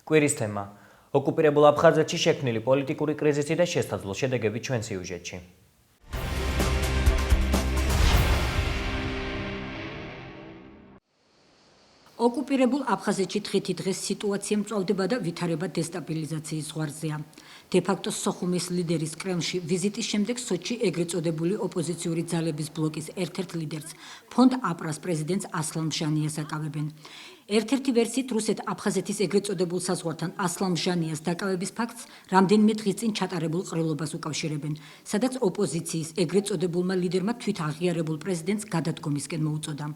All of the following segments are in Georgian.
კვირის თემა: ოკუპირებულ აფხაზეთში შექმნილი პოლიტიკური კრიზისი და შესაძლო შედეგები ჩვენ სიუჟეტში. ოკუპირებულ აფხაზეთში დღითი დღეს სიტუაცია მწვავდება და ვითარება დესტაბილიზაციის ზღვარზეა. დე-ფაქტო სოხუმის ლიდერის კრემლში ვიზიტის შემდეგ სოჩი ეგრეთ წოდებული ოპოზიციური ძალების ბლოკის ერთ-ერთ ლიდერს, ფონდ აპრას პრეზიდენტს ასლან მჟანიას აკავებენ. ერთ-ერთი ვერსიით რუსეთ-აფხაზეთის ეგრეთ წოდებულ საზღვართან ასლან მჟანიას დაკავების ფაქტს რამდენიმე დღის წინ ჩატარებულ ყრილობას უკავშირებენ, სადაც ოპოზიციის ეგრეთ წოდებულმა ლიდერმა თვით აღიარებულ პრეზიდენტს გადადგომისკენ მოუწოდა.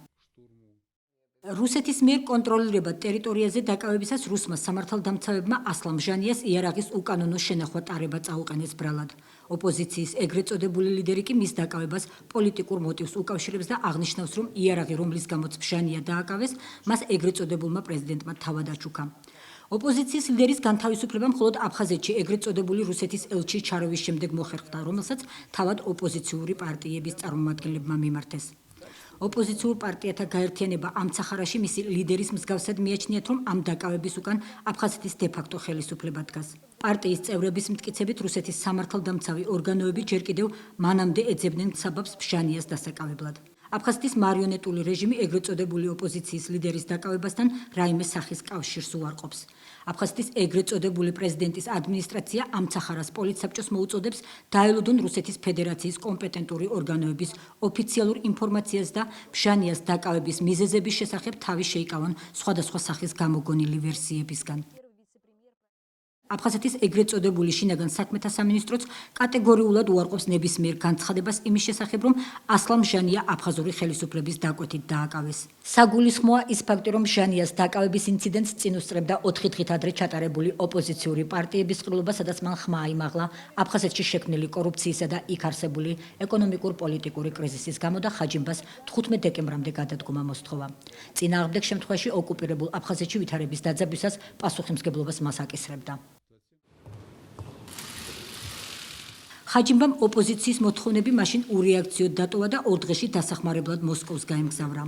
რუსეთის მიერ კონტროლირებად ტერიტორიაზე დაკავებისას რუსმა სამართალდამცავებმა ასლან მჟანიას იარაღის უკანონო შენახვა ტარება წაუყენეს ბრალად. ოპოზიციის ეგრეთ წოდებული ლიდერი კი მის დაკავებას პოლიტიკურ მოტივს უკავშირებს და აღნიშნავს, რომ იარაღი, რომლის გამოც მჟანია დააკავეს, მას ეგრეთ წოდებულმა პრეზიდენტმა თავად აჩუქა. ოპოზიციის ლიდერის განთავისუფლება მხოლოდ აფხაზეთში ეგრეთ წოდებული რუსეთის ელჩის ჩარევის შემდეგ მოხერხდა, რომელსაც თავად ოპოზიციური პარტიების წარმომადგენლებმა მიმართეს. ოპოზიციურ პარტიათა გაერთიანება ამცახარაში მისი ლიდერის მსგავსად მიაჩნიათ, რომ ამ დაკავების უკან აფხაზეთის დე-ფაქტო ხელისუფლება დგას. პარტიის წევრების მტკიცებით რუსეთის სამართალდამცავი ორგანოები ჯერ კიდევ მანამდე ეძებდნენ საბაბს მჟანიას დასაკავებლად. აფხაზეთის მარიონეტული რეჟიმი ეგრეთ წოდებული ოპოზიციის ლიდერის დაკავებასთან რაიმე სახის კავშირს უარყოფს. აფხაზეთის ეგრეთ წოდებული პრეზიდენტის ადმინისტრაცია ამცახარას პოლიტსაბჭოს მოუწოდებს დაელოდონ რუსეთის ფედერაციის კომპეტენტური ორგანოების ოფიციალურ ინფორმაციას და მჟანიას დაკავების მიზეზების შესახებ თავი შეიკავონ სხვადასხვა სახის გამოგონილი ვერსიებისგან. აფხაზეთის ეგრეთ წოდებული შინაგან საქმეთა სამინისტროც კატეგორიულად უარყოფს ნებისმიერ განცხადებას იმის შესახებ, რომ ასლან მჟანია აფხაზური ხელისუფლების დაკვეთით დააკავეს. საგულისხმოა ის ფაქტი, რომ მჟანიას დაკავების ინციდენტს წინ უსწრებდა 4 დღით ადრე ჩატარებული ოპოზიციური პარტიების ყრილობა, სადაც მან ხმა აიმაღლა აფხაზეთში შექმნილი კორუფციისა და იქ არსებული ეკონომიკურ-პოლიტიკური კრიზისის გამო და ხაჯიმბას 15 დეკემბრამდე გადადგომა მოსთხოვა. წინააღმდეგ შემთხვევაში ოკუპირებულ აფხაზეთში ვითარების დაძაბვისას პასუხისმგებლობას მას აკისრებდა. ხაჯიმბამ ოპოზიციის მოთხოვნები მაშინ ურეაქციოდ დატოვა და 2 დღეში დასახმარებლად მოსკოვს გაემგზავრა.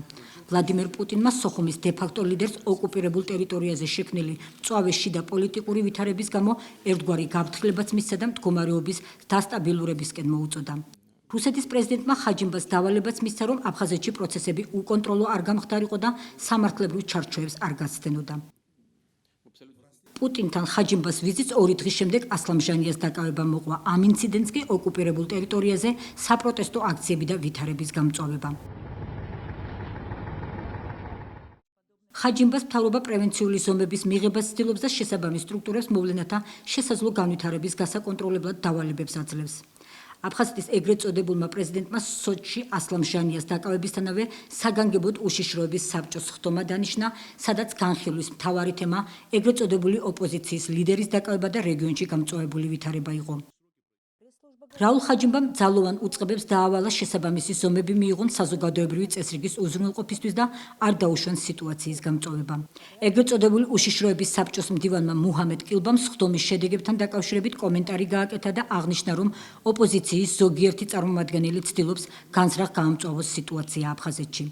ვლადიმერ პუტინმა სოხუმის დე-ფაქტო ლიდერს ოკუპირებულ ტერიტორიაზე შექმნილი მწვავე შიდა პოლიტიკური ვითარების გამო ერთგვარი გაფრთხილებაც მისცა და მდგომარეობის დასტაბილურებისკენ მოუწოდა. რუსეთის პრეზიდენტმა ხაჯიმბას დავალებაც მისცა, რომ აფხაზეთში პროცესები უკონტროლო არ გამხდარიყო და სამართლებრივ ჩარჩოებს არ გაცდენოდა. პუტინთან ხაჯიმბას ვიზიტს 2 დღის შემდეგ ასლან მჟანიას დაკავება მოყვა. ამ ინციდენტს კი ოკუპირებულ ტერიტორიაზე საპროტესტო აქციები და ვითარების გამწვავება. ხაჯიმბას მთავრობა პრევენციული ზომების მიღებას ცდილობს და შესაბამის სტრუქტურებს მოვლენათა შესაძლო განვითარების გასაკონტროლებლად დავალებებს აძლევს. აფხაზეთის ეგრეთ წოდებულმა პრეზიდენტმა სოჩში ასლან მჟანიას დაკავებისთანავე საგანგებოდ უშიშროების საბჭოს ხდომა დანიშნა, სადაც განხილვის მთავარი თემა ეგრეთ წოდებული ოპოზიციის ლიდერის დაკავება და რეგიონში გამწვავებული ვითარება იყო. რაულ ხაჯიმბამ ძალოვან უწყებებს დაავალა შესაბამისი ზომები მიიღონ საზოგადოებრივი წესრიგის უზრუნველყოფისთვის და არ დაუშვან სიტუაციის გამწვავება. ეგრეთ წოდებული უშიშროების საბჭოს მდივანმა მუჰამედ კილბამ სხდომის შედეგებთან დაკავშირებით კომენტარი გააკეთა და აღნიშნა, რომ ოპოზიციის ზოგიერთი წარმომადგენელი ცდილობს განზრახ გაამწვავოს სიტუაცია აფხაზეთში.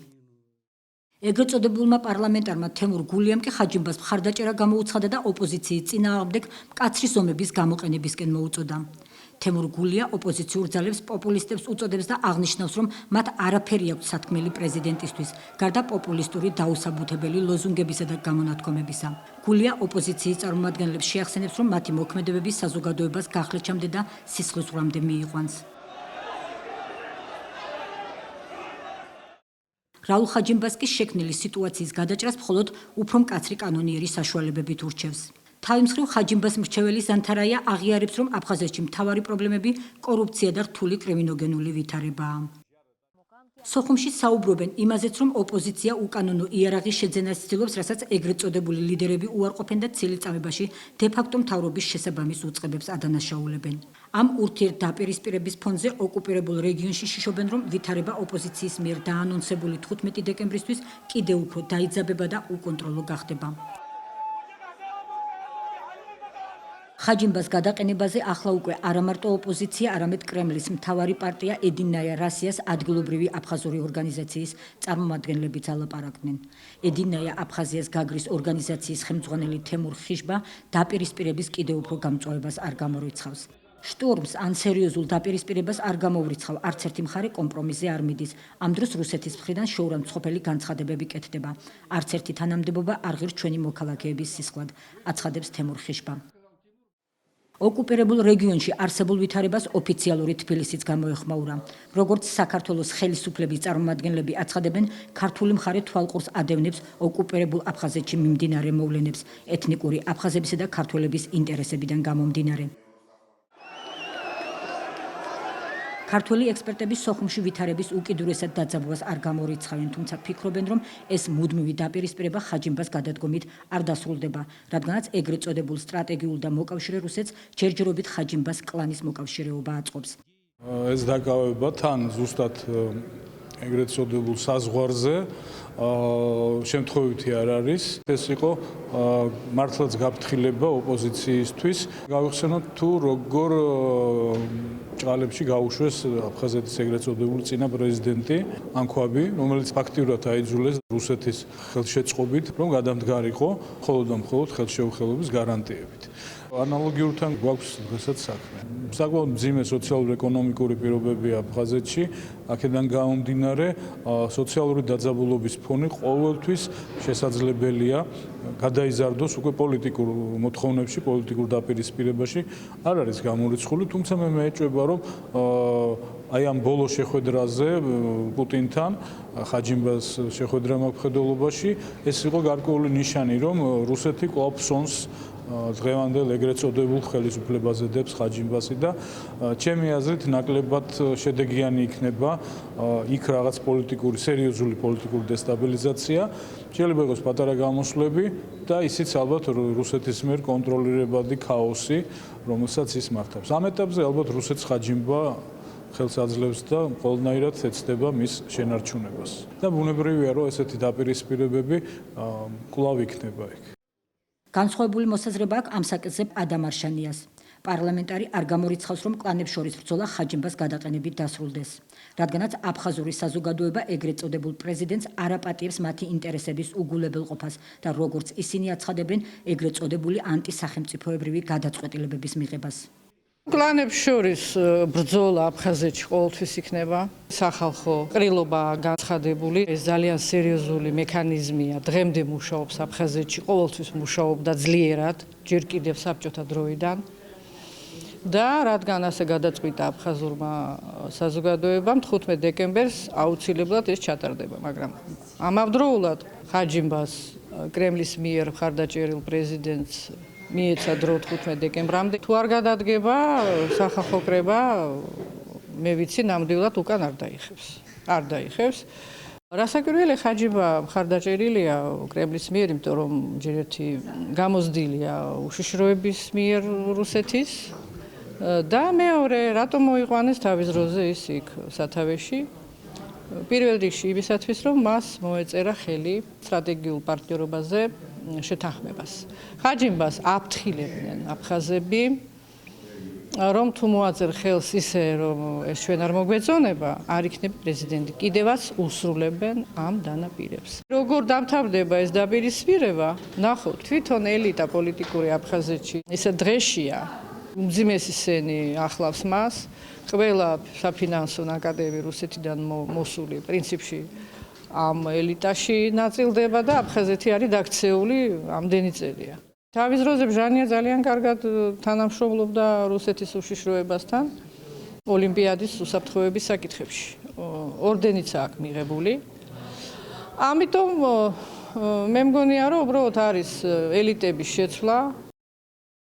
ეგრეთ წოდებულმა პარლამენტარმა თემურ გულიამ კი ხაჯიმბას მხარდაჭერა გამოუცხადა და ოპოზიციის წინააღმდეგ მკაცრი ზომების გამოყენებისკენ მოუწოდა. თემურ გულია ოპოზიციურ ძალებს პოპულისტებს უწოდებს და აღნიშნავს, რომ მათ არაფერი აქვთ სათქმელი პრეზიდენტისთვის, გარდა პოპულისტური დაუსაბუთებელი ლოზუნგებისა და გამონათქვამებისა. გულია ოპოზიციის წარმომადგენლებს შეახსენებს, რომ მათი მოქმედებები საზოგადოებას გახლეჩამდე და სისხლისღვრამდე მიიყვანს. რაულ ხაჯიმბას კი შექმნილი სიტუაციის გადაჭრას მხოლოდ უფრო მკაცრი კანონიერი საშუალებებით ურჩევს. თავის მხრივ ხაჯიმბას მრჩეველი ზანთარაია აღიარებს, რომ აფხაზეთში მთავარი პრობლემები კორუფცია და რთული კრიმინოგენული ვითარებაა. სოხუმში საუბრობენ იმაზეც, რომ ოპოზიცია უკანონო იარაღის შეძენას ცდილობს, რასაც ეგრეთ წოდებული ლიდერები უარყოფენ და ცილიწამებაში დე-ფაქტო მთავრობის შესაბამის უწყებებს ადანაშაულებენ. ამ ურთიერთდაპირისპირების ფონზე ოკუპირებულ რეგიონში შიშობენ, რომ ვითარება ოპოზიციის მიერ დაანონსებული 15 დეკემბრისთვის კიდევ უფრო დაიძაბება და უკონტროლო გახდება. ხაჯიმბას გადაყენებაზე ახლა უკვე არამარტო ოპოზიცია, არამედ კრემლის მთავარი პარტია ედინაია რასიას ადგილობრივი აფხაზური ორგანიზაციის წარმომადგენლებიც ალაპარაკდნენ. ედინაია აფხაზიას გაგრის ორგანიზაციის ხელმძღვანელი თემურ ხიშბა დაპირისპირების კიდევ უფრო გამწვავებას არ გამორიცხავს. შტორმს ან სერიოზულ დაპირისპირებას არ გამოურიცხავ არც ერთი მხარე კომპრომისზე არ მიდის. ამ დროს რუსეთის მხრიდან შეურაცხმყოფელი განცხადებები კეთდება. არც ერთი თანამდებობა არ ღირს ჩვენი მოქალაქეების სისხლად, აცხადებს თემურ ხიშბა. ოკუპირებულ რეგიონში არსებულ ვითარებას ოფიციალური თბილისიც გამოეხმაურა. როგორც საქართველოს ხელისუფლების წარმომადგენლები აცხადებენ, ქართული მხარე თვალყურს ადევნებს ოკუპირებულ აფხაზეთში მიმდინარე მოვლენებს, ეთნიკური აფხაზებისა და ქართველების ინტერესებიდან გამომდინარე. ქართველი ექსპერტები სოხუმში ვითარების უკიდურესად დაძაბვას არ გამორიცხავენ, თუმცა ფიქრობენ, რომ ეს მუდმივი დაპირისპირება ხაჯიმბას გადადგომით არ დასრულდება, რადგანაც ეგრეთ წოდებულ სტრატეგიულ და მოკავშირე რუსეთს ჯერჯერობით ხაჯიმბას კლანის მოკავშირეობა აწყობს. ეს დაკავება თან ზუსტად ეგრეთ წოდებულ საზღვარზე შემთხვევითი არ არის. ეს იყო მართლაც გაფრთხილება ოპოზიციისთვის. გავიხსენოთ თუ როგორ ჭყალებში გაუშვეს აფხაზეთის ეგრეთ წოდებული წინა პრეზიდენტი ანქვაბი, რომელიც ფაქტიურად აიძულეს რუსეთის ხელშეწყობით, რომ გადამდგარიყო მხოლოდ და მხოლოდ ხელშეუხელობის გარანტიებით. ანალოგიურთან გვაქვს დღესაც საქმე. საკმაოდ მძიმე სოციალურ-ეკონომიკური პირობებია აფხაზეთში, აქედან გამომდინარე, სოციალური დაძაბულობის ფონი ყოველთვის შესაძლებელია გადაიზარდოს უკვე პოლიტიკურ მოთხოვნებში, პოლიტიკურ დაპირისპირებაში არ არის გამორიცხული, თუმცა მე მეეჭვება, რომ აი ამ ბოლო შეხვედრაზე პუტინთან, ხაჯიმბას შეხვედრა მხედველობაში, ეს იყო გარკვეული ნიშანი, რომ რუსეთი კვლავ ფსონს დღევანდელ ეგრეთ წოდებულ ხელისუფლებაზე დებს ხაჯიმბასი და ჩემი აზრით ნაკლებად შედეგიანი იქნება იქ რაღაც პოლიტიკური, სერიოზული პოლიტიკური დესტაბილიზაცია, შეიძლება იყოს პატარა გამოსვლები და ისიც ალბათ რუსეთის მიერ კონტროლირებადი ქაოსი, რომელსაც ის მართავს. ამ ეტაპზე ალბათ რუსეთს ხაჯიმბა ხელს აძლევს და ყველნაირად ეცდება მის შენარჩუნებას. და ბუნებრივია, რომ ესეთი დაპირისპირებები კვლავ იქნება იქ. განსხვავებული მოსაზრება აქვს ამ საკითხზე ადამ არშანიას. პარლამენტარი არ გამორიცხავს, რომ კლანებს შორის ბრძოლა ხაჯიმბას გადაყენებით დასრულდეს, რადგანაც აფხაზური საზოგადოება ეგრეთ წოდებულ პრეზიდენტს არ აპატიებს მათი ინტერესების უგულებელყოფას და როგორც ისინი აცხადებენ, ეგრეთ წოდებული ანტისახელმწიფოებრივი გადაწყვეტილებების მიღებას. კლანებს შორის ბრძოლა აფხაზეთში ყოველთვის იქნება. სახალხო ყრილობა განცხადებული, ეს ძალიან სერიოზული მექანიზმია. დღემდე მუშაობს აფხაზეთში, ყოველთვის მუშაობდა ძლიერად, ჯერ კიდევ საბჭოთა დროიდან. და რადგან ასე გადაწყვიტა აფხაზურმა საზოგადოებამ 15 დეკემბერს აუცილებლად ეს ჩატარდება, მაგრამ ამავდროულად ხაჯიმბას კრემლის მიერ მხარდაჭერილ პრეზიდენტს მიეცა დრო 15 დეკემბრამდე. თუ არ გადადგება სახალხო კრება, მე ვიცი, ნამდვილად უკან არ დაიხევს. არ დაიხევს. რასაკვირველია, ხაჯიმბა მხარდაჭერილია კრემლის მიერ, იმიტომ რომ ჯერ ერთი გამოზრდილია უშიშროების მიერ რუსეთის და მეორე, რატომ მოიყვანეს თავის დროზე ის იქ სათავეში? პირველ რიგში იმისათვის, რომ მას მოეწერა ხელი სტრატეგიულ პარტნიორობაზე შეთანხმებას. ხაჯიმბას აფრთხილებდნენ აფხაზები, რომ თუ მოაწერ ხელს ისე, რომ ეს ჩვენ არ მოგვეწონება, არ იქნება პრეზიდენტი. კიდევაც უსრულებენ ამ დანაპირებს. როგორ დამთავრდება ეს დაპირისპირება? ნახოთ, თვითონ ელიტა პოლიტიკური აფხაზეთში ისე დღეშია. უმძიმესი სენი ახლავს მას. ყველა საფინანსო ნაკადები რუსეთიდან მოსული პრინციპში ამ ელიტაში ნაწილდება და აფხაზეთი არის დაქცეული ამდენი წელია. თავის დროზე ბჟანია ძალიან კარგად თანამშრომლობდა რუსეთის უშიშროებასთან ოლიმპიადის უსაფრთხოების საკითხებში. ორდენიც აქვს მიღებული. ამიტომ მე მგონია, რომ უბრალოდ არის ელიტების შეცვლა